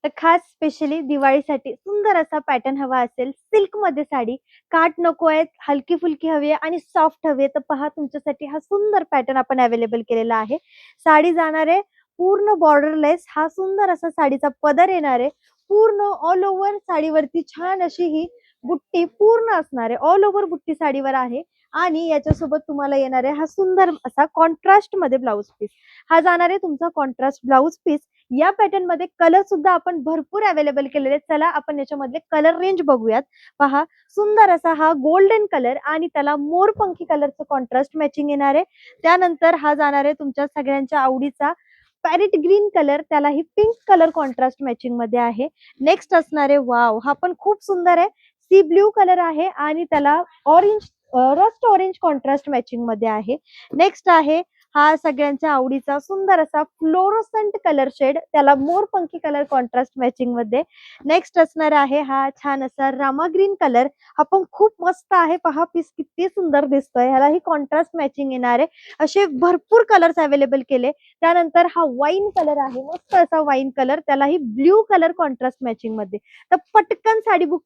तर खास स्पेशली दिवाळीसाठी सुंदर असा पॅटर्न हवा असेल, सिल्क मध्ये साडी, काठ नको आहेत, हलकी फुलकी हवी आहे आणि सॉफ्ट हवी आहे, तर पहा तुमच्यासाठी हा सुंदर पॅटर्न आपण अवेलेबल केलेला आहे. साडी जाणार आहे पूर्ण बॉर्डरलेस, हा सुंदर असा साडीचा पदर येणार आहे. पूर्ण ऑल ओव्हर साडीवरती छान अशी ही बुट्टी पूर्ण असणार आहे, ऑल ओव्हर बुट्टी साडीवर आहे. आणि याच्यासोबत तुम्हाला येणार आहे हा सुंदर असा कॉन्ट्रास्ट मध्ये ब्लाउज पीस. हा जाणार आहे तुमचा कॉन्ट्रास्ट ब्लाउज पीस. या पॅटर्न मध्ये कलर सुद्धा आपण भरपूर अवेलेबल केलेले आहेत. चला आपण याच्यामधले कलर रेंज बघूयात. पहा, सुंदर असा हा गोल्डन कलर आणि त्याला मोरपंखी कलरचं कॉन्ट्रास्ट मॅचिंग येणार आहे. त्यानंतर हा जाणार आहे तुमच्या सगळ्यांच्या आवडीचा पॅरेट ग्रीन कलर, त्यालाही पिंक कलर कॉन्ट्रास्ट मॅचिंग मध्ये आहे. नेक्स्ट असणार आहे, वाव, हा पण खूप सुंदर आहे. सी ब्ल्यू कलर आहे आणि त्याला orange, rust orange contrast matching मध्ये आहे. नेक्स्ट आहे हा सगळ्यांच्या आवडीचा सुंदर असा फ्लोरोसंट कलर शेड, त्याला मोरपंखी कलर कॉन्ट्रास्ट मॅचिंग मध्ये. नेक्स्ट असणार आहे हा छान असा रामा ग्रीन कलर, हा पण खूप मस्त आहे. पहा पीस किती सुंदर दिसतोय, ह्यालाही कॉन्ट्रास्ट मॅचिंग येणार आहे. असे भरपूर कलर्स अवेलेबल केले. त्यानंतर हा वाईन कलर आहे, मस्त असा वाईन कलर, त्यालाही ब्ल्यू कलर कॉन्ट्रास्ट मॅचिंग मध्ये. तर पटकन साडी बुक